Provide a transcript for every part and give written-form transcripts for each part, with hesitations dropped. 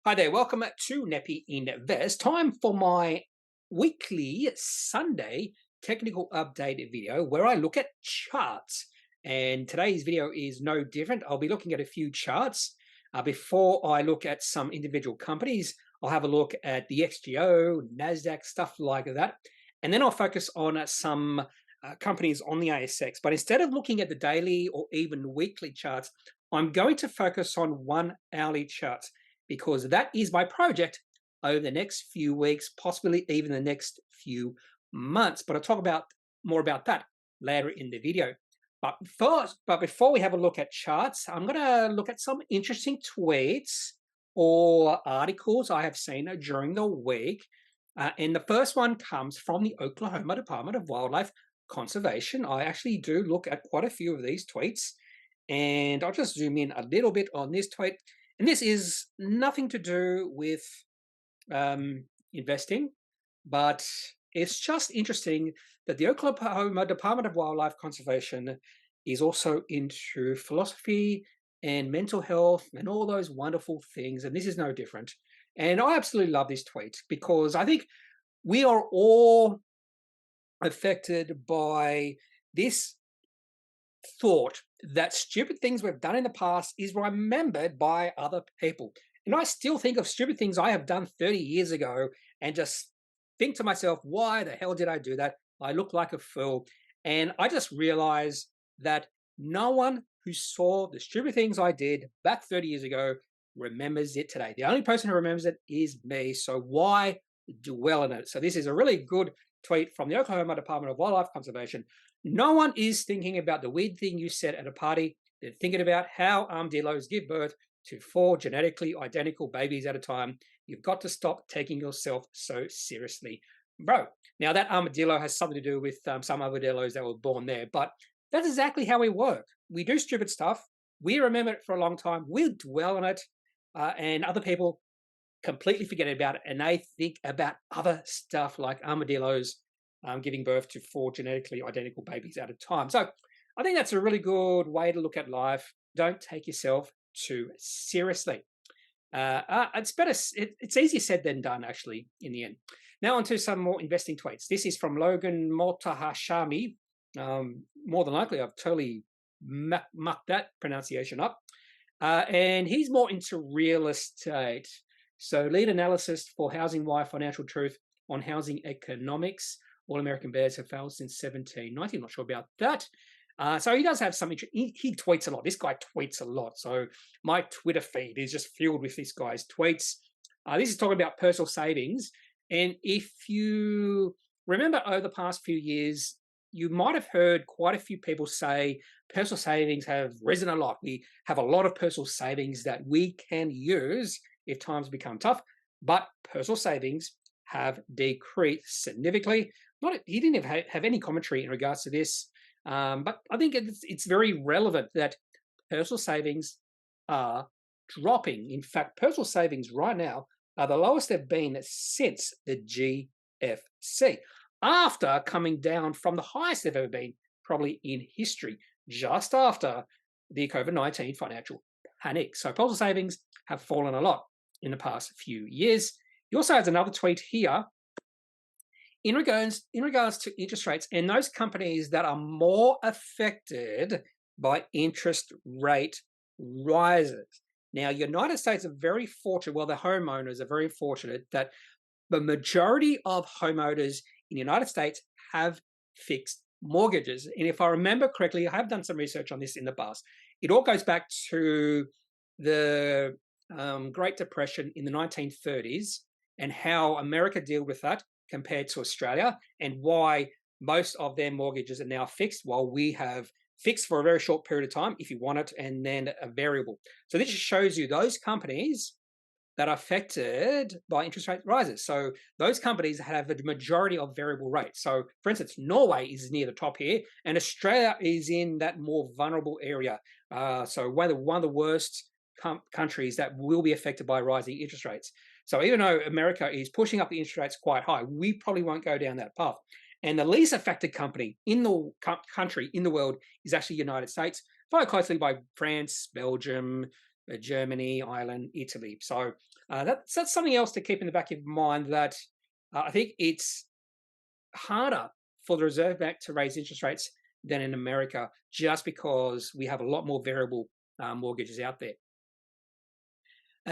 Hi there, welcome to Kneppy Invest. Time for my weekly Sunday technical update video where I look at charts. And today's video is no different. I'll be looking at a few charts. Before I look at some individual companies, I'll have a look at the XGO, Nasdaq, stuff like that. And then I'll focus on some companies on the ASX. But instead of looking at the daily or even weekly charts, I'm going to focus on 1 hourly charts, because that is my project over the next few weeks, possibly even the next few months. But I'll talk more about that later in the video. But before we have a look at charts, I'm going to look at some interesting tweets or articles I have seen during the week. And the first one comes from the Oklahoma Department of Wildlife Conservation. I actually do look at quite a few of these tweets, and I'll just zoom in a little bit on this tweet. And this is nothing to do with investing, but it's just interesting that the Oklahoma Department of Wildlife Conservation is also into philosophy and mental health and all those wonderful things. And this is no different. And I absolutely love this tweet because I think we are all affected by this thought that stupid things we've done in the past is remembered by other people. And I still think of stupid things I have done 30 years ago and just think to myself, why the hell did I do that? I look like a fool. And I just realize that no one who saw the stupid things I did back 30 years ago remembers it today. The only person who remembers it is me. So why dwell on it? So this is a really good tweet from the Oklahoma Department of Wildlife Conservation. No one is thinking about the weird thing you said at a party. They're thinking about how armadillos give birth to 4 genetically identical babies at a time. You've got to stop taking yourself so seriously, bro. Now, that armadillo has something to do with some armadillos that were born there, but that's exactly how we work. We do stupid stuff. We remember it for a long time. We dwell on it, and other people completely forget about it, and they think about other stuff like armadillos giving birth to 4 genetically identical babies at a time. So I think that's a really good way to look at life. Don't take yourself too seriously. It's easier said than done, actually, in the end. Now on to some more investing tweets. This is from Logan Motahashami. More than likely, I've totally mucked that pronunciation up. And he's more into real estate. So lead analysis for Housing Wire Financial Truth on housing economics. All American bears have failed since 1790. I'm not sure about that. So he does have some interest. He tweets a lot. This guy tweets a lot. So my Twitter feed is just filled with this guy's tweets. This is talking about personal savings. And if you remember over the past few years, you might have heard quite a few people say personal savings have risen a lot. We have a lot of personal savings that we can use if times become tough, but personal savings have decreased significantly. He didn't have any commentary in regards to this, but I think it's very relevant that personal savings are dropping. In fact, personal savings right now are the lowest they've been since the GFC, after coming down from the highest they've ever been, probably in history, just after the COVID-19 financial panic. So personal savings have fallen a lot in the past few years. He also has another tweet here in regards to interest rates and those companies that are more affected by interest rate rises. Now, United States are very fortunate, well, the homeowners are very fortunate that the majority of homeowners in the United States have fixed mortgages. And if I remember correctly, I have done some research on this in the past. It all goes back to the Great Depression in the 1930s and how America dealt with that compared to Australia, and why most of their mortgages are now fixed, while we have fixed for a very short period of time if you want it, and then a variable. So this just shows you those companies that are affected by interest rate rises. So those companies have a majority of variable rates. So for instance, Norway is near the top here, and Australia is in that more vulnerable area. So one of the worst countries that will be affected by rising interest rates. So even though America is pushing up the interest rates quite high, we probably won't go down that path. And the least affected company in the country in the world is actually United States, followed closely by France, Belgium, Germany, Ireland, Italy. So That's something else to keep in the back of your mind, that I think it's harder for the Reserve Bank to raise interest rates than in America, just because we have a lot more variable mortgages out there.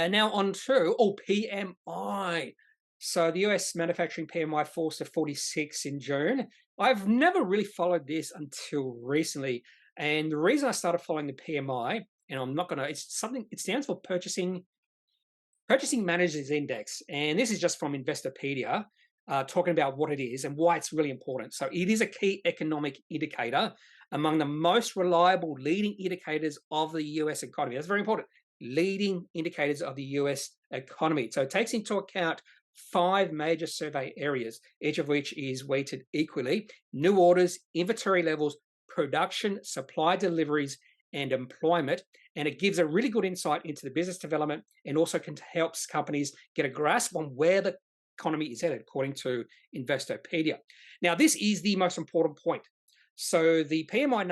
Now on to PMI. So the US manufacturing PMI falls to 46 in June. I've never really followed this until recently, and the reason I started following the PMI, and I'm not gonna, it's something, it stands for Purchasing Managers Index, and this is just from Investopedia, talking about what it is and why it's really important. So it is a key economic indicator among the most reliable leading indicators of the US economy. That's very important. Leading indicators of the US economy. So it takes into account 5 major survey areas, each of which is weighted equally: new orders, inventory levels, production, supply deliveries, and employment. And it gives a really good insight into the business development, and also helps companies get a grasp on where the economy is headed, according to Investopedia. Now, this is the most important point. So the PMI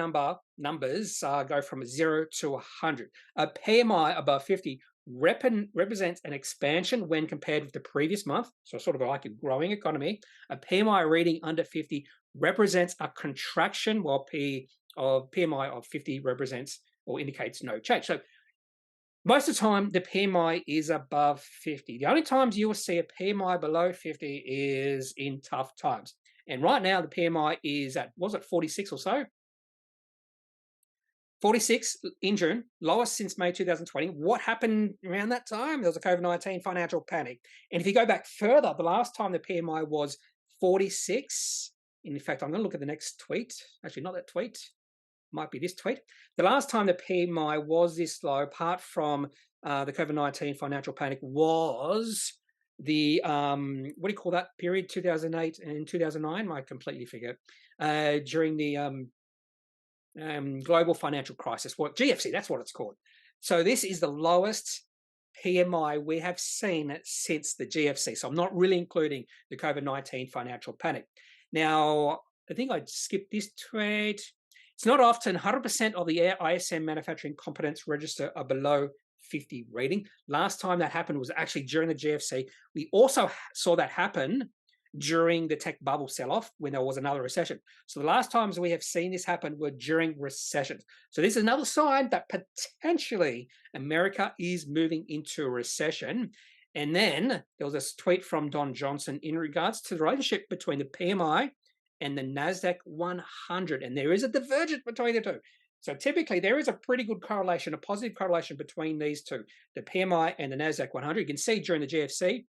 numbers go from 0 to 100. A PMI above 50 represents an expansion when compared with the previous month, so sort of like a growing economy. A PMI reading under 50 represents a contraction, while PMI of 50 represents or indicates no change. So most of the time, the PMI is above 50. The only times you will see a PMI below 50 is in tough times. And right now, the PMI is at, was it 46 or so? 46 in June, lowest since May 2020. What happened around that time? There was a COVID-19 financial panic. And if you go back further, the last time the PMI was 46, in fact, I'm going to look at the next tweet. Actually, not that tweet. Might be this tweet. The last time the PMI was this low, apart from the COVID-19 financial panic, was the what do you call that period, 2008 and 2009? I completely forget. During the global financial crisis, what GFC, that's what it's called. So this is the lowest PMI we have seen since the GFC. So I'm not really including the COVID-19 financial panic. Now, I think I skipped this tweet. It's not often 100% of the ISM manufacturing competence register are below 50 rating. Last time that happened was actually during the GFC. We also saw that happen during the tech bubble sell-off when there was another recession. So the last times we have seen this happen were during recessions. So this is another sign that potentially America is moving into a recession. And then there was this tweet from Don Johnson in regards to the relationship between the PMI and the Nasdaq 100, and there is a divergence between the two. So typically there is a pretty good correlation, a positive correlation between these two, the PMI and the Nasdaq 100. You can see during the GFC,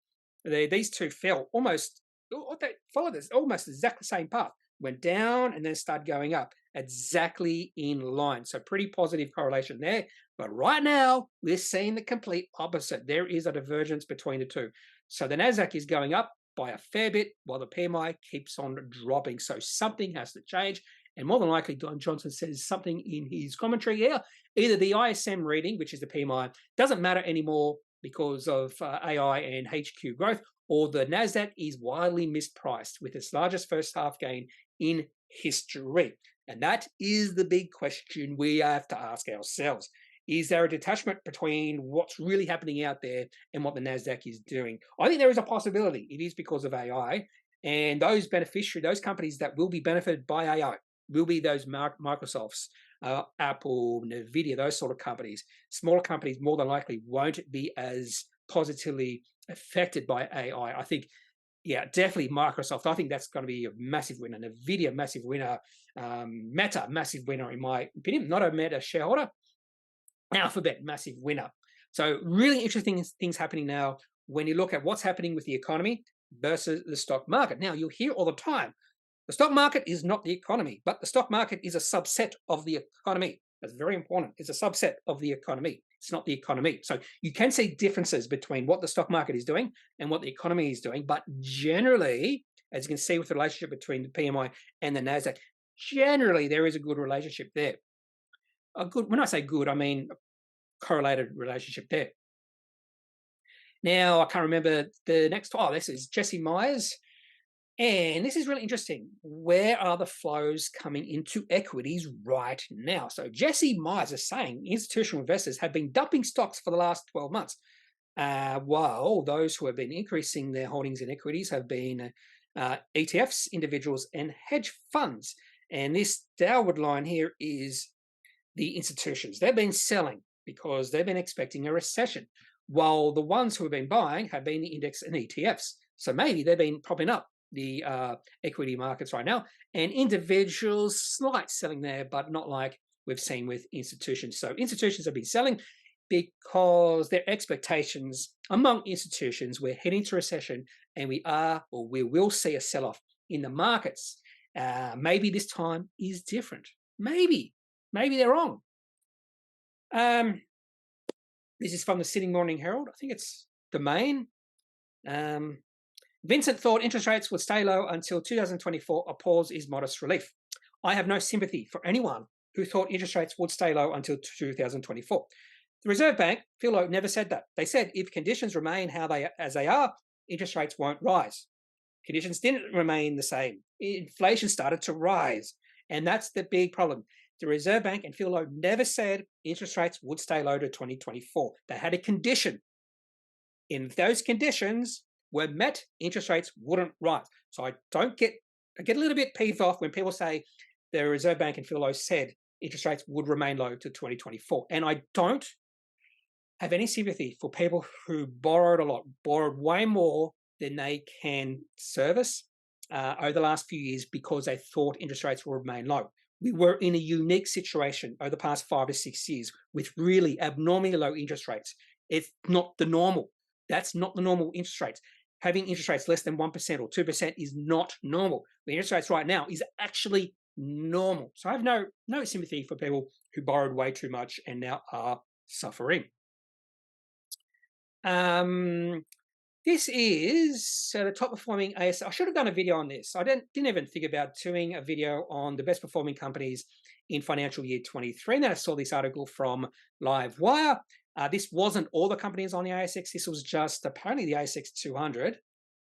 these two fell almost, they followed this almost exactly the same path, went down and then started going up, exactly in line. So pretty positive correlation there. But right now we're seeing the complete opposite. There is a divergence between the two. So the Nasdaq is going up by a fair bit, while the PMI keeps on dropping. So something has to change. And more than likely, Don Johnson says something in his commentary here. Either the ISM reading, which is the PMI, doesn't matter anymore because of AI and HQ growth, or the Nasdaq is widely mispriced with its largest first half gain in history. And that is the big question we have to ask ourselves. Is there a detachment between what's really happening out there and what the Nasdaq is doing? I think there is a possibility. It is because of AI, and those companies that will be benefited by AI will be those Microsofts, Apple, Nvidia, those sort of companies. Smaller companies more than likely won't be as positively affected by AI. I think, yeah, definitely Microsoft. I think that's going to be a massive winner. Nvidia, massive winner. Meta, massive winner in my opinion. Not a Meta shareholder. Alphabet, massive winner. So really interesting things happening now when you look at what's happening with the economy versus the stock market. Now, you'll hear all the time, the stock market is not the economy, but the stock market is a subset of the economy. That's very important. It's a subset of the economy. It's not the economy. So you can see differences between what the stock market is doing and what the economy is doing. But generally, as you can see with the relationship between the PMI and the Nasdaq, generally there is a good relationship there. A good, when I say good, I mean correlated relationship there. Now, I can't remember the next. Oh, this is Jesse Myers. And this is really interesting. Where are the flows coming into equities right now? So Jesse Myers is saying institutional investors have been dumping stocks for the last 12 months. while those who have been increasing their holdings in equities have been ETFs, individuals, and hedge funds. And this downward line here is the institutions. They've been selling because they've been expecting a recession, while the ones who have been buying have been the index and ETFs. So maybe they've been propping up the equity markets right now, and individuals, slight selling there, but not like we've seen with institutions. So institutions have been selling because their expectations among institutions, we're heading to recession, and we will see a sell-off in the markets. Maybe this time is different. Maybe they're wrong. This is from the Sydney Morning Herald. I think it's Domain. Vincent thought interest rates would stay low until 2024. A pause is modest relief. I have no sympathy for anyone who thought interest rates would stay low until 2024. The Reserve Bank, Phil Lowe, never said that. They said if conditions remain as they are, interest rates won't rise. Conditions didn't remain the same. Inflation started to rise, and that's the big problem. The Reserve Bank and Phil Lowe never said interest rates would stay low to 2024. They had a condition. If those conditions were met, interest rates wouldn't rise. So I get a little bit peeved off when people say the Reserve Bank and Phil Lowe said interest rates would remain low to 2024. And I don't have any sympathy for people who borrowed a lot, borrowed way more than they can service over the last few years because they thought interest rates would remain low. We were in a unique situation over the past 5 to 6 years with really abnormally low interest rates. It's not the normal. That's not the normal interest rates. Having interest rates less than 1% or 2% is not normal. The interest rates right now is actually normal. So I have no sympathy for people who borrowed way too much and now are suffering. This is the top performing ASX. I should have done a video on this. I didn't even think about doing a video on the best performing companies in financial year 23. And then I saw this article from Livewire. This wasn't all the companies on the ASX. This was just apparently the ASX 200.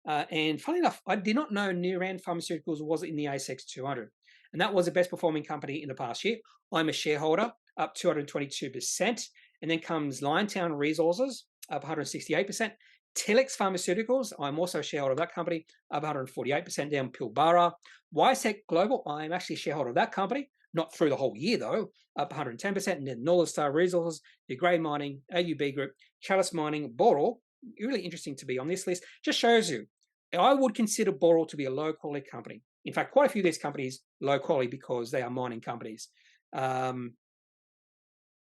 And funny enough, I did not know Neuran Pharmaceuticals was in the ASX 200. And that was the best performing company in the past year. I'm a shareholder, up 222%. And then comes Liontown Resources, up 168%. Telix Pharmaceuticals, I'm also a shareholder of that company, up 148%, down Pilbara. WiseTech Global, I'm actually a shareholder of that company, not through the whole year though, up 110%. And then Northern Star Resources, De Grey Mining, AUB Group, Chalice Mining, Boral, really interesting to be on this list. Just shows you, I would consider Boral to be a low quality company. In fact, quite a few of these companies low quality because they are mining companies. And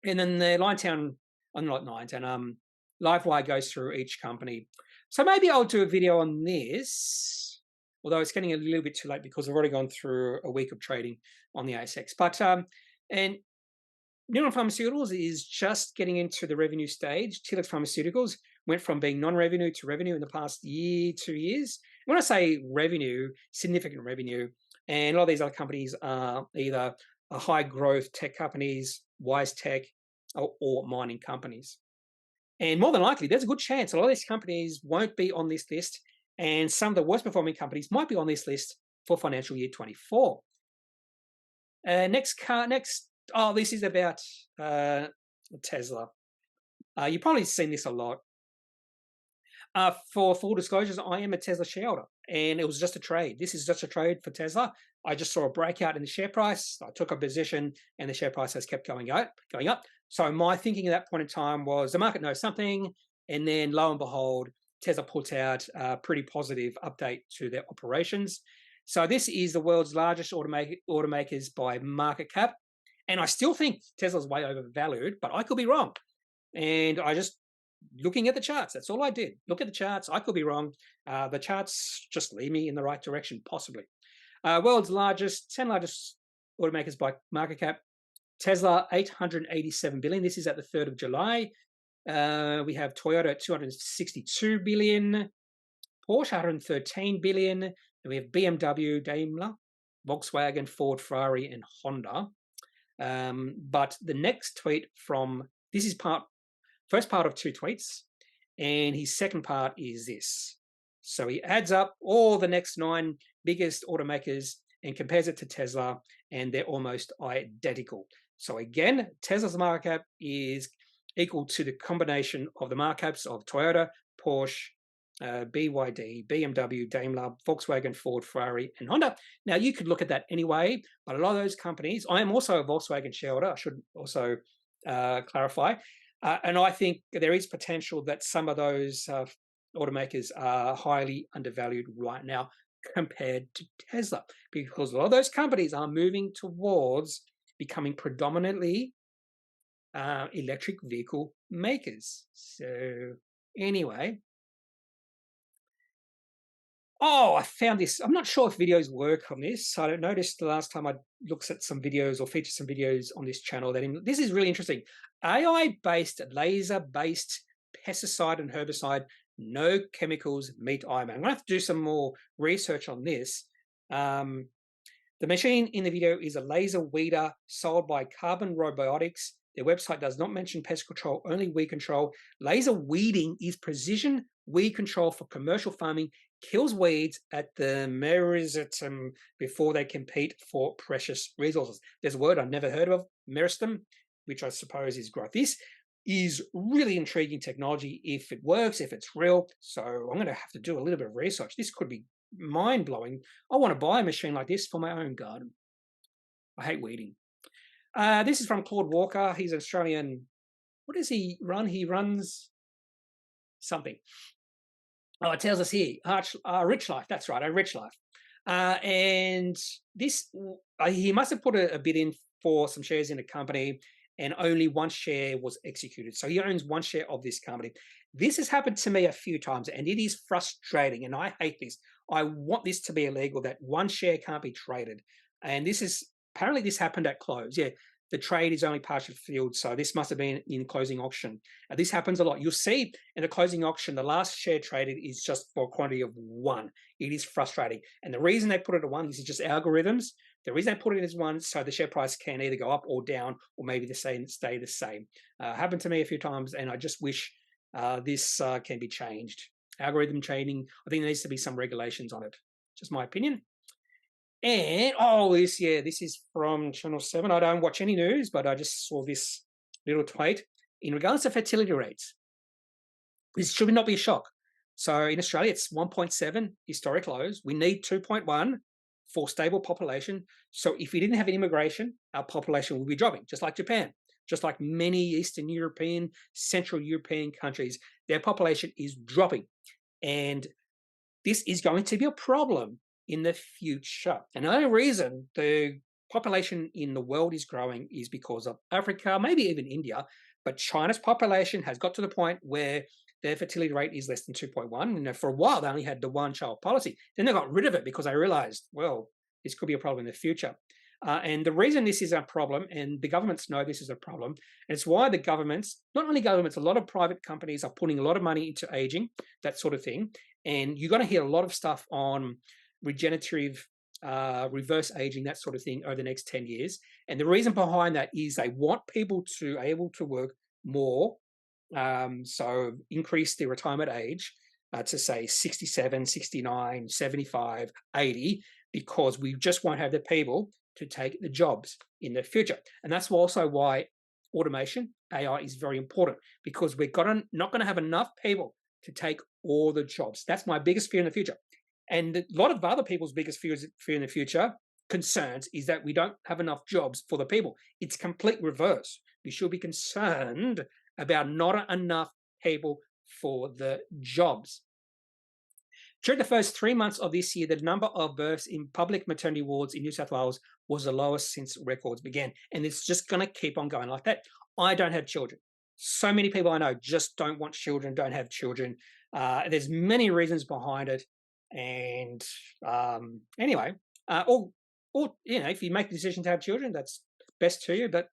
then the Livewire goes through each company. So maybe I'll do a video on this, although it's getting a little bit too late because I've already gone through a week of trading on the ASX. But and Neuron Pharmaceuticals is just getting into the revenue stage. Telix Pharmaceuticals went from being non-revenue to revenue in the past year, 2 years. When I say revenue, significant revenue, and a lot of these other companies are either high growth tech companies, WiseTech, or mining companies. And more than likely, there's a good chance a lot of these companies won't be on this list, and some of the worst performing companies might be on this list for financial year 24. Next, this is about Tesla. You've probably seen this a lot. For full disclosures, I am a Tesla shareholder, and it was just a trade. This is just a trade for Tesla. I just saw a breakout in the share price. I took a position, and the share price has kept going up. So my thinking at that point in time was the market knows something, and then lo and behold, Tesla put out a pretty positive update to their operations. So this is the world's largest automakers by market cap, and I still think Tesla's way overvalued, but I could be wrong. And I just looking at the charts, that's all I did. Look at the charts. I could be wrong. The charts just lead me in the right direction, possibly. World's 10 largest automakers by market cap. Tesla, 887 billion. This is at the 3rd of July. We have Toyota at 262 billion, Porsche 113 billion, and we have BMW, Daimler, Volkswagen, Ford, Ferrari, and Honda. But the next tweet this is first part of 2 tweets, and his second part is this. So he adds up all the next 9 biggest automakers and compares it to Tesla, and they're almost identical. So again, Tesla's market cap is equal to the combination of the market caps of Toyota, Porsche, BYD, BMW, Daimler, Volkswagen, Ford, Ferrari, and Honda. Now, you could look at that anyway, but a lot of those companies, I am also a Volkswagen shareholder, I should also clarify, and I think there is potential that some of those automakers are highly undervalued right now compared to Tesla, because a lot of those companies are moving towards becoming predominantly electric vehicle makers. So anyway, oh, I found this. I'm not sure if videos work on this. I noticed the last time I looked at some videos or featured some videos on this channel that this is really interesting. AI-based, laser-based pesticide and herbicide, no chemicals meet eye. I'm going to have to do some more research on this. The machine in the video is a laser weeder sold by Carbon Robotics. Their website does not mention pest control, only weed control. Laser weeding is precision weed control for commercial farming, kills weeds at the meristem before they compete for precious resources. There's a word I've never heard of, meristem, which I suppose is growth. This is really intriguing technology if it works, if it's real. So I'm going to have to do a little bit of research. This could be mind-blowing. I want to buy a machine like this for my own garden. I hate weeding. This is from Claude Walker. He's an Australian. What does he run? He runs something. Oh, it tells us here, Rich Life. That's right, a Rich Life. And this, he must have put a bid in for some shares in a company, and only one share was executed. So he owns one share of this company. This has happened to me a few times, and it is frustrating, and I hate this. I want this to be illegal, that one share can't be traded. And this is, apparently this happened at close. Yeah, the trade is only partially filled, so this must have been in closing auction. This happens a lot. You'll see in the closing auction, the last share traded is just for a quantity of one. It is frustrating. And the reason they put it at one, this is just algorithms. The reason they put it as one, so the share price can either go up or down, or maybe stay the same. Happened to me a few times, and I just wish this can be changed. Algorithm trading, I think there needs to be some regulations on it. Just my opinion. And, oh, this is from Channel 7. I don't watch any news, but I just saw this little tweet. In regards to fertility rates, this should not be a shock. So in Australia, it's 1.7 historic lows. We need 2.1 for stable population. So if we didn't have an immigration, our population would be dropping, just like Japan, just like many Eastern European, Central European countries. Their population is dropping. And this is going to be a problem in the future. And the only reason the population in the world is growing is because of Africa, maybe even India, but China's population has got to the point where their fertility rate is less than 2.1. And for a while, they only had the one-child policy. Then they got rid of it because they realized, well, this could be a problem in the future. And the reason this is a problem, and the governments know this is a problem, and it's why the governments, not only governments, a lot of private companies are putting a lot of money into aging, that sort of thing. And you're going to hear a lot of stuff on regenerative, reverse aging, that sort of thing over the next 10 years. And the reason behind that is they want people to be able to work more, so increase the retirement age to say 67, 69, 75, 80, because we just won't have the people to take the jobs in the future. And that's also why automation, AI, is very important, because we're not going to have enough people to take all the jobs. That's my biggest fear in the future. And a lot of other people's biggest fear in the future, concerns, is that we don't have enough jobs for the people. It's complete reverse. We should be concerned about not enough people for the jobs. During the first 3 months of this year, the number of births in public maternity wards in New South Wales was the lowest since records began. And it's just going to keep on going like that. I don't have children. So many people I know just don't want children, don't have children. There's many reasons behind it. And anyway, or if you make the decision to have children, that's best to you, but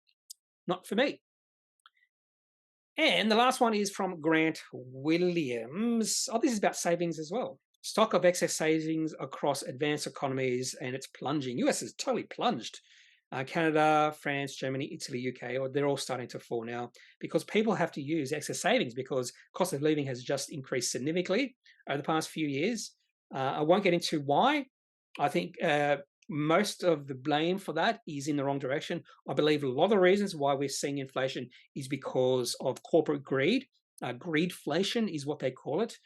not for me. And the last one is from Grant Williams. Oh, this is about savings as well. Stock of excess savings across advanced economies, and it's plunging. US is totally plunged. Canada, France, Germany, Italy, UK, they're all starting to fall now because people have to use excess savings because cost of living has just increased significantly over the past few years. I won't get into why. I think most of the blame for that is in the wrong direction. I believe a lot of the reasons why we're seeing inflation is because of corporate greed. Greedflation is what they call it,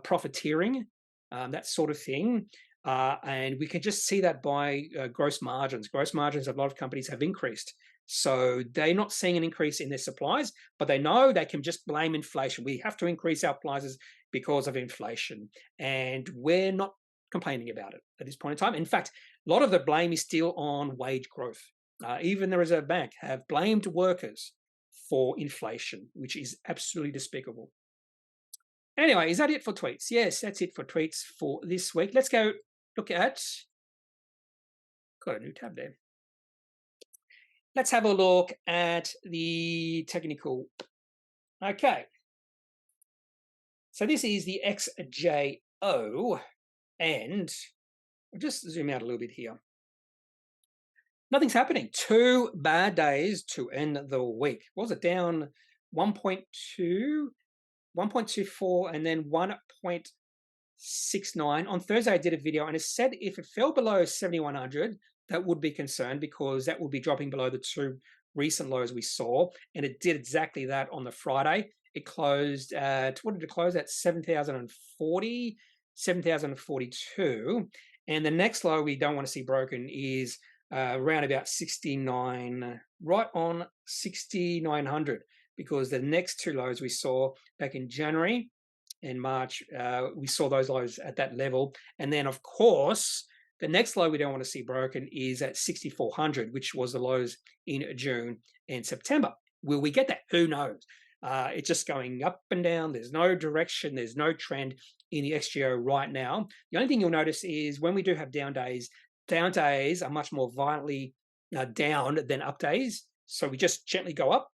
profiteering, that sort of thing. And we can just see that by gross margins. Gross margins of a lot of companies have increased. So they're not seeing an increase in their supplies, but they know they can just blame inflation. We have to increase our prices because of inflation. And we're not complaining about it at this point in time. In fact, a lot of the blame is still on wage growth. Even the Reserve Bank have blamed workers for inflation, which is absolutely despicable. Anyway, is that it for tweets? Yes, that's it for tweets for this week. Let's go look at, got a new tab there. Let's have a look at the technical. Okay. So this is the XJO, and I'll just zoom out a little bit here. Nothing's happening. 2 bad days to end the week. What was it? Down 1.2, 1.24, and then 1.69. On Thursday, I did a video, and it said if it fell below 7,100, that would be concerned because that would be dropping below the 2 recent lows we saw. And it did exactly that on the Friday. It closed at, what did it close at? 7,040, 7,042. And the next low we don't want to see broken is around about 69, right on 6,900, because the next 2 lows we saw back in January and March, we saw those lows at that level. And then, of course, the next low we don't want to see broken is at 6,400, which was the lows in June and September. Will we get that? Who knows? It's just going up and down. There's no direction. There's no trend in the XGO right now. The only thing you'll notice is when we do have down days are much more violently down than up days. So we just gently go up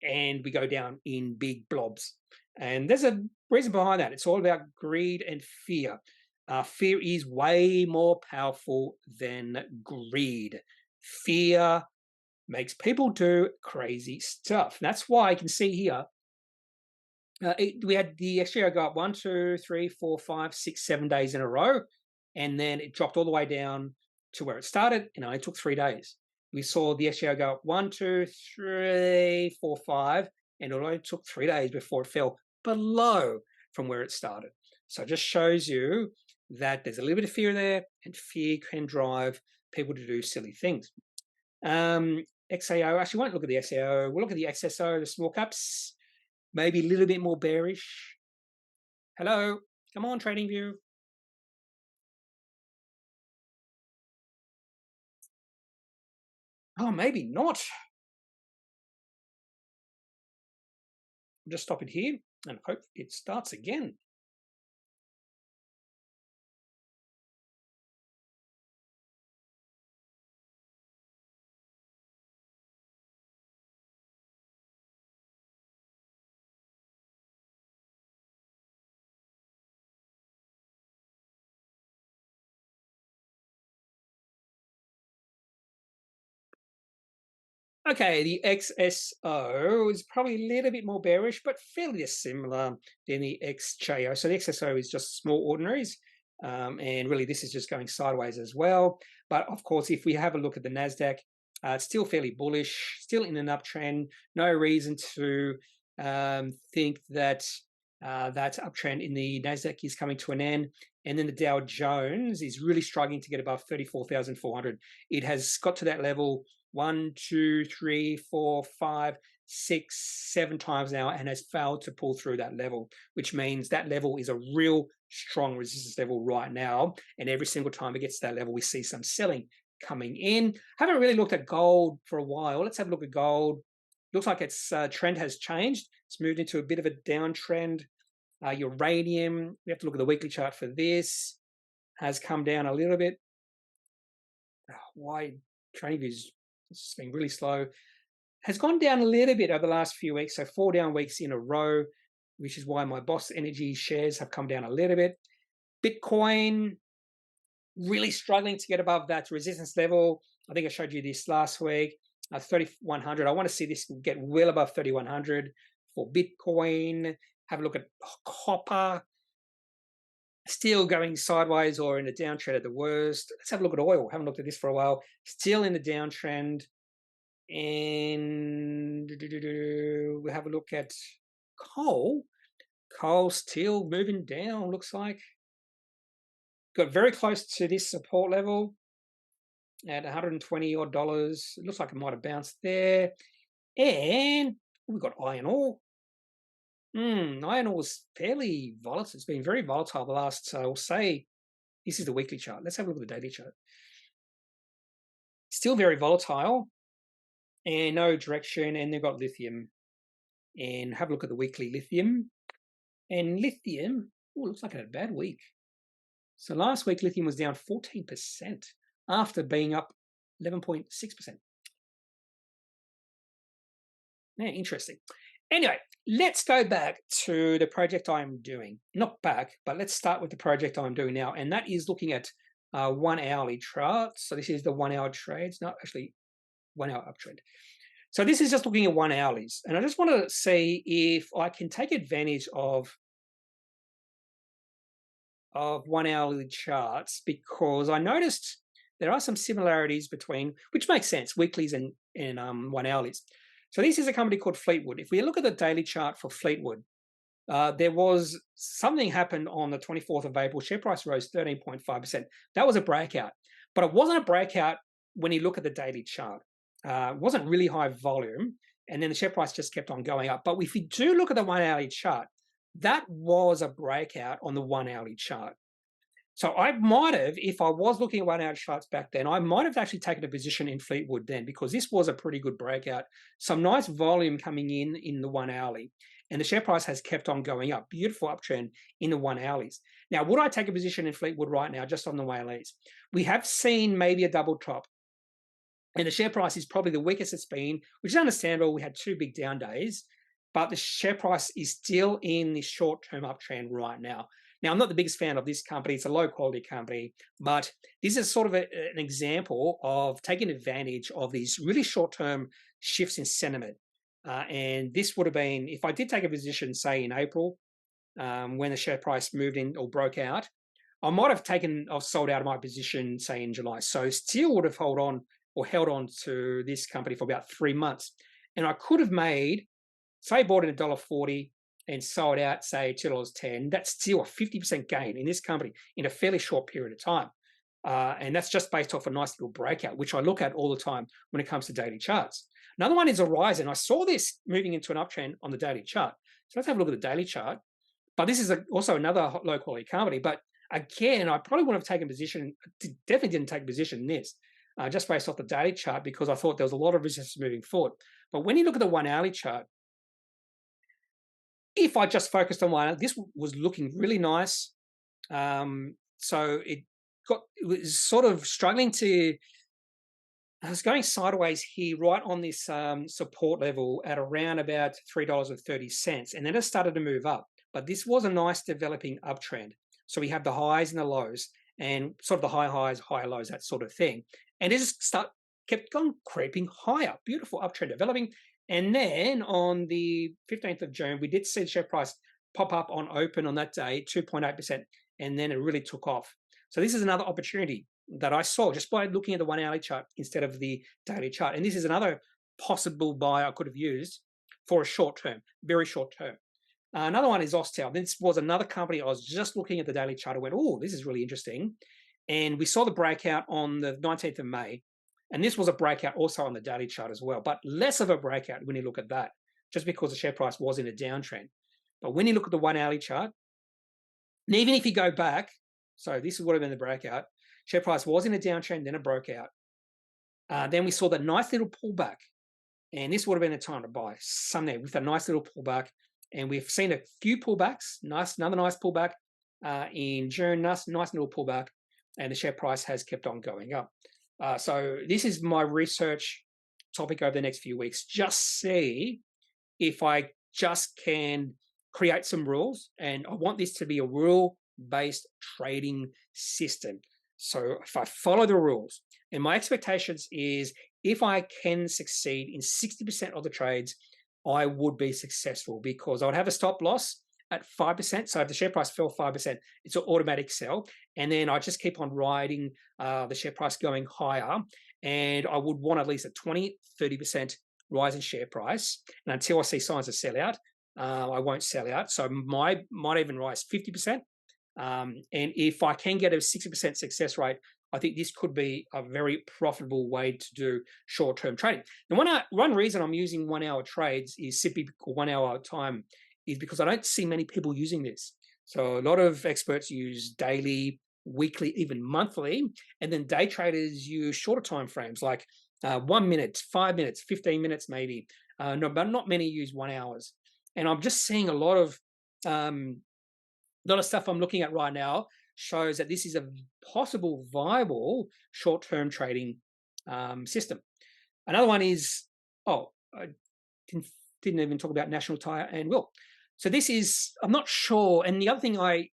and we go down in big blobs. And there's a reason behind that. It's all about greed and fear. Fear is way more powerful than greed. Fear makes people do crazy stuff. That's why I can see here, we had the XGO go up 1, 2, 3, 4, 5, 6, 7 days in a row, and then it dropped all the way down to where it started, and it only took 3 days. We saw the XGO go up 1, 2, 3, 4, 5, and it only took 3 days before it fell below from where it started. So it just shows you that there's a little bit of fear there, and fear can drive people to do silly things. XAO, actually won't look at the XAO. We'll look at the XSO, the small caps, maybe a little bit more bearish. Hello, come on, TradingView. Oh, maybe not. I'll just stop it here and hope it starts again. Okay, the XSO is probably a little bit more bearish, but fairly similar than the XJO. So the XSO is just small ordinaries, and really this is just going sideways as well. But of course, if we have a look at the Nasdaq, it's still fairly bullish, still in an uptrend. No reason to think that that uptrend in the Nasdaq is coming to an end. And then the Dow Jones is really struggling to get above 34,400. It has got to that level 1, 2, 3, 4, 5, 6, 7 times now and has failed to pull through that level, which means that level is a real strong resistance level right now. And every single time it gets to that level, we see some selling coming in. Haven't really looked at gold for a while. Let's have a look at gold. Looks like its trend has changed. It's moved into a bit of a downtrend. Uranium, we have to look at the weekly chart for this, has come down a little bit. Why TradingView's it's been really slow. Has gone down a little bit over the last few weeks, so 4 down weeks in a row, which is why my Boss Energy shares have come down a little bit. Bitcoin, really struggling to get above that resistance level. I think I showed you this last week, 3,100. I want to see this get well above 3,100 for Bitcoin. Have a look at copper. Still going sideways or in a downtrend at the worst. Let's have a look at oil. Haven't looked at this for a while. Still in the downtrend. And we'll have a look at coal. Coal still moving down, looks like. Got very close to this support level at 120 odd dollars. It looks like it might have bounced there. And we've got iron ore. Iron ore is fairly volatile. It's been very volatile the last, I'll say, this is the weekly chart. Let's have a look at the daily chart. Still very volatile and no direction. And they've got lithium. And have a look at the weekly lithium. And lithium, looks like it had a bad week. So last week, lithium was down 14% after being up 11.6%. Yeah, interesting. Anyway, let's go back to the project I'm doing. Not back, but let's start with the project I'm doing now. And that is looking at 1 hourly charts. So this is the 1 hour trades, not actually 1 hour uptrend. So this is just looking at 1 hourlies. And I just want to see if I can take advantage of 1 hourly charts, because I noticed there are some similarities between, which makes sense, weeklies and 1 hourlies. So this is a company called Fleetwood. If we look at the daily chart for Fleetwood, there was something happened on the 24th of April. Share price rose 13.5%. That was a breakout, but it wasn't a breakout when you look at the daily chart. It wasn't really high volume, and then the share price just kept on going up. But if you do look at the 1 hourly chart, that was a breakout on the 1 hourly chart. So I might have, if I was looking at 1 hour charts back then, I might have actually taken a position in Fleetwood then, because this was a pretty good breakout. Some nice volume coming in the 1 hourly, and the share price has kept on going up. Beautiful uptrend in the 1 hourlies. Now, would I take a position in Fleetwood right now, just on the 1 hourlies? We have seen maybe a double top, and the share price is probably the weakest it's been, which is understandable. We had 2 big down days, but the share price is still in the short-term uptrend right now. Now, I'm not the biggest fan of this company. It's a low-quality company, but this is sort of an example of taking advantage of these really short-term shifts in sentiment. And this would have been, if I did take a position, say, in April, when the share price moved in or broke out, I might have sold out of my position, say, in July. So still would have held on to this company for about 3 months. And I could have made, say, bought it at $1.40 and sold out, say, $2.10, that's still a 50% gain in this company in a fairly short period of time. And that's just based off a nice little breakout, which I look at all the time when it comes to daily charts. Another one is Horizon. I saw this moving into an uptrend on the daily chart. So let's have a look at the daily chart. But this is also another low-quality company. But again, I probably wouldn't have taken a position, definitely didn't take a position in this, just based off the daily chart, because I thought there was a lot of resistance moving forward. But when you look at the 1 hourly chart, if I just focused on one, this was looking really nice. So it was sort of struggling to, I was going sideways here, right on this support level at around about $3.30. And then it started to move up. But this was a nice developing uptrend. So we have the highs and the lows, and sort of the high highs, high lows, that sort of thing. And it just kept on creeping higher. Beautiful uptrend developing. And then on the 15th of June, we did see the share price pop up on open on that day, 2.8%, and then it really took off. So this is another opportunity that I saw just by looking at the 1 hourly chart instead of the daily chart. And this is another possible buy I could have used for a short term, very short term. Another one is Austal. This was another company I was just looking at the daily chart and went, oh, this is really interesting. And we saw the breakout on the 19th of May. And this was a breakout also on the daily chart as well, but less of a breakout when you look at that, just because the share price was in a downtrend. But when you look at the 1 hourly chart, and even if you go back, so this would have been the breakout, share price was in a downtrend, then it broke out. Then we saw that nice little pullback, and this would have been the time to buy somewhere with a nice little pullback. And we've seen a few pullbacks, another nice pullback in June, nice little pullback, and the share price has kept on going up. So this is my research topic over the next few weeks. Just see if I just can create some rules, and I want this to be a rule-based trading system. So if I follow the rules, and my expectations is if I can succeed in 60% of the trades, I would be successful, because I would have a stop loss at 5%. So if the share price fell 5%, it's an automatic sell. And then I just keep on riding the share price going higher. And I would want at least a 20, 30% rise in share price. And until I see signs of sellout, I won't sell out. So might even rise 50%. And if I can get a 60% success rate, I think this could be a very profitable way to do short-term trading. And one reason I'm using 1 hour trades is simply 1 hour time is because I don't see many people using this. So a lot of experts use daily, weekly, even monthly, and then day traders use shorter time frames like 1 minute, 5 minutes, 15 minutes maybe. No, but not many use 1 hour. And I'm just seeing a lot of stuff I'm looking at right now shows that this is a possible viable short-term trading system. Another one is, I didn't even talk about National Tire and Will. So this is, I'm not sure. And the other thing I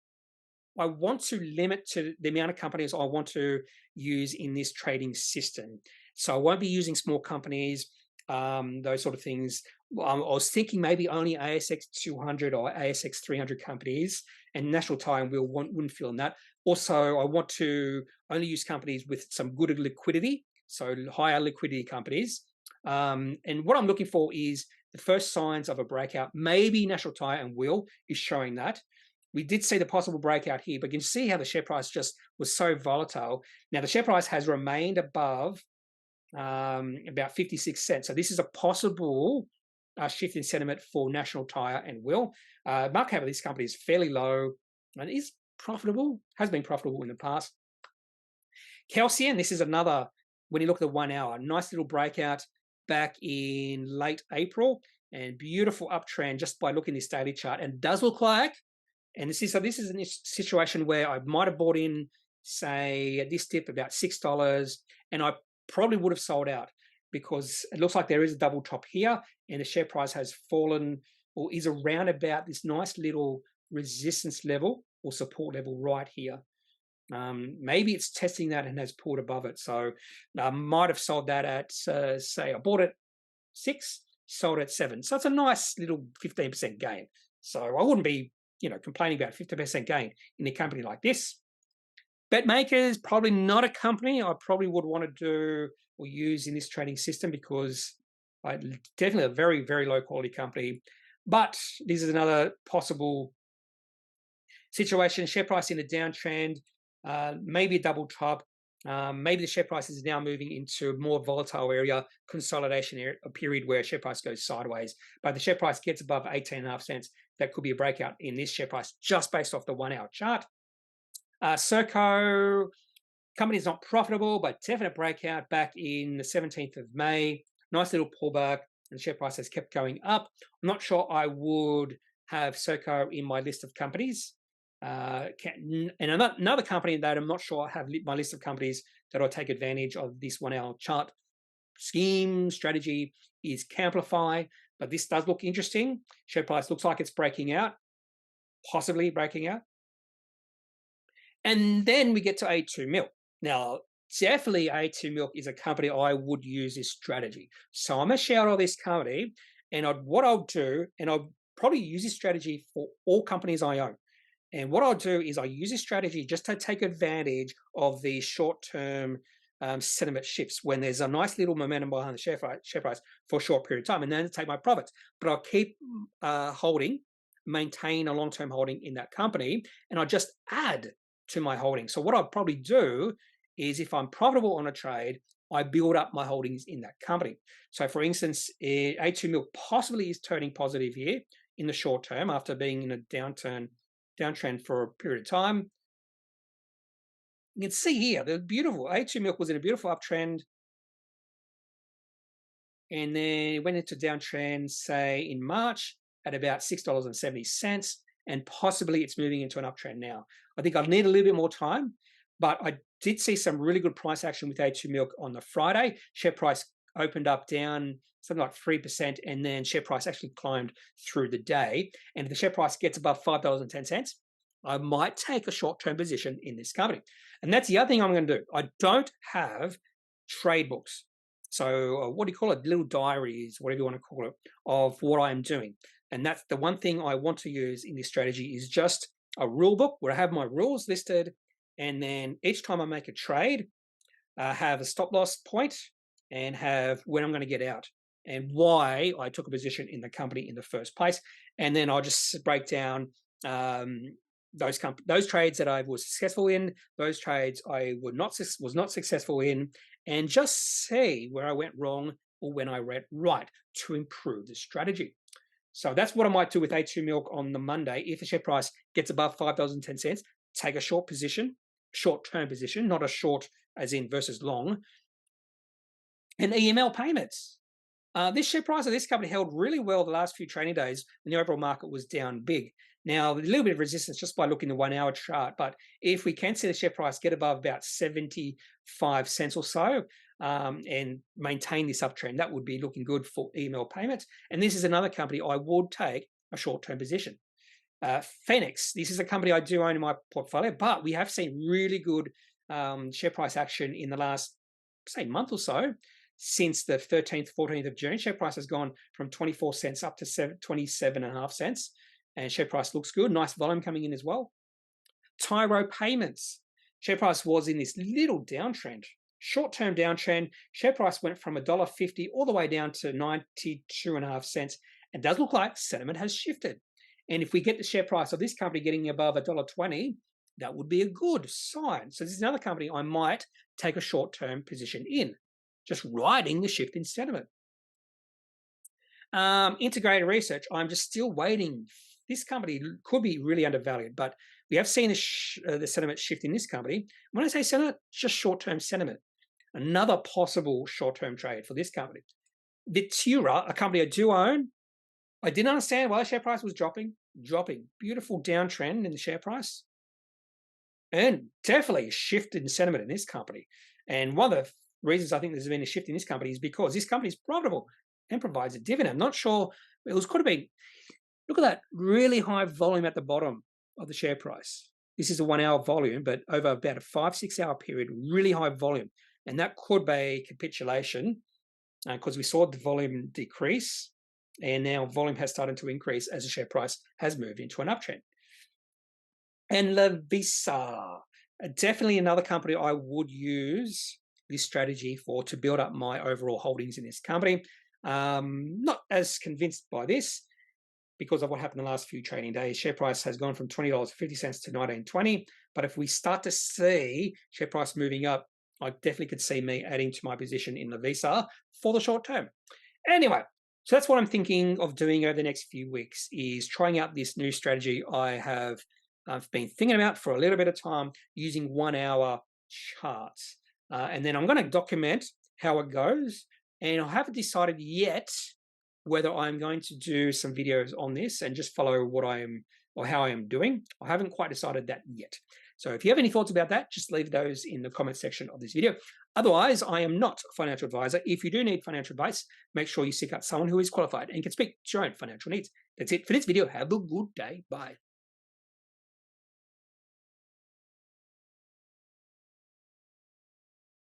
want to limit to the amount of companies I want to use in this trading system. So I won't be using small companies, those sort of things. I was thinking maybe only ASX 200 or ASX 300 companies, and National Tire and Will wouldn't fill in that. Also, I want to only use companies with some good liquidity, so higher liquidity companies. And what I'm looking for is the first signs of a breakout. Maybe National Tire and Will is showing that. We did see the possible breakout here, but you can see how the share price just was so volatile. Now, the share price has remained above about 56 cents. So this is a possible shift in sentiment for National Tire and Will. Market cap of this company is fairly low and is profitable, has been profitable in the past. Calcium, this is another, when you look at the 1 hour, nice little breakout back in late April and beautiful uptrend just by looking at this daily chart. And it does look like, and this is a situation where I might have bought in, say, at this dip about $6, and I probably would have sold out because it looks like there is a double top here and the share price has fallen or is around about this nice little resistance level or support level right here. Maybe it's testing that and has pulled above it. So I might have sold that at, say, I bought it 6, sold at 7. So it's a nice little 15% gain. So I wouldn't be, complaining about 50% gain in a company like this. BetMakers, probably not a company I probably would want to do or use in this trading system because definitely a very, very low quality company. But this is another possible situation. Share price in a downtrend, maybe a double top. Maybe the share price is now moving into a more volatile area, consolidation area, a period where share price goes sideways. But the share price gets above 18.5 cents. That could be a breakout in this share price just based off the 1 hour chart. Serco, company is not profitable, but definite breakout back in the 17th of May. Nice little pullback, and the share price has kept going up. I'm not sure I would have Serco in my list of companies. And another company that I'm not sure I have my list of companies that will take advantage of this 1 hour chart scheme strategy is Camplify, but this does look interesting. Share price looks like it's breaking out, possibly breaking out. And then we get to A2 Milk. Now, definitely A2 Milk is a company I would use this strategy. So I'm a shareholder of this company, and what I'll do, and I'll probably use this strategy for all companies I own. And what I'll do is I use this strategy just to take advantage of the short-term sentiment shifts when there's a nice little momentum behind the share price for a short period of time, and then take my profits. But I'll keep maintain a long-term holding in that company, and I'll just add to my holding. So what I'll probably do is if I'm profitable on a trade, I build up my holdings in that company. So for instance, A2 Milk possibly is turning positive here in the short term after being in a downtrend for a period of time. You can see here, the beautiful A2 Milk was in a beautiful uptrend, and then it went into downtrend, say in March at about $6.70, and possibly it's moving into an uptrend now. I think I need a little bit more time, but I did see some really good price action with A2 Milk on the Friday. Share price opened up down something like 3%, and then share price actually climbed through the day. And if the share price gets above $5.10, I might take a short-term position in this company. And that's the other thing I'm going to do. I don't have trade books. So what do you call it? Little diaries, whatever you want to call it, of what I'm doing. And that's the one thing I want to use in this strategy is just a rule book where I have my rules listed, and then each time I make a trade, have a stop loss point and have when I'm going to get out and why I took a position in the company in the first place. And then I'll just break down those trades that I was successful in, those trades I was not successful in, and just see where I went wrong or when I went right to improve the strategy. So that's what I might do with A2 Milk on the Monday. If the share price gets above $5.10, take a short position, short-term position, not a short as in versus long. And EML payments. This share price of this company held really well the last few trading days when the overall market was down big. Now, a little bit of resistance just by looking at the 1 hour chart, but if we can see the share price get above about 75 cents or so and maintain this uptrend, that would be looking good for EML payments. And this is another company I would take a short-term position. Phoenix, this is a company I do own in my portfolio, but we have seen really good share price action in the last, say, month or so. Since the 13th, 14th of June, share price has gone from 24 cents up to 27.5 cents. And share price looks good. Nice volume coming in as well. Tyro Payments. Share price was in this little downtrend, short-term downtrend. Share price went from $1.50 all the way down to 92.5 cents. It does look like sentiment has shifted. And if we get the share price of this company getting above $1.20, that would be a good sign. So this is another company I might take a short-term position in, just riding the shift in sentiment. Integrated Research, I'm just still waiting. This company could be really undervalued, but we have seen the sentiment shift in this company. When I say sentiment, just short-term sentiment. Another possible short-term trade for this company. Vitura, a company I do own. I didn't understand why the share price was dropping. Beautiful downtrend in the share price. And definitely a shift in sentiment in this company. And one of the reasons I think there's been a shift in this company is because this company is profitable and provides a dividend. I'm not sure, it could have been, look at that really high volume at the bottom of the share price. This is a 1 hour volume, but over about a 5-6 hour period, really high volume. And that could be a capitulation because we saw the volume decrease and now volume has started to increase as the share price has moved into an uptrend. And Visa, definitely another company I would use this strategy for to build up my overall holdings in this company. Not as convinced by this because of what happened the last few trading days. Share price has gone from $20.50 to $19.20. But if we start to see share price moving up, I definitely could see me adding to my position in the Visa for the short term. Anyway, so that's what I'm thinking of doing over the next few weeks is trying out this new strategy I've been thinking about for a little bit of time using 1 hour charts. And then I'm going to document how it goes. And I haven't decided yet whether I'm going to do some videos on this and just follow how I am doing. I haven't quite decided that yet. So if you have any thoughts about that, just leave those in the comment section of this video. Otherwise, I am not a financial advisor. If you do need financial advice, make sure you seek out someone who is qualified and can speak to your own financial needs. That's it for this video. Have a good day. Bye.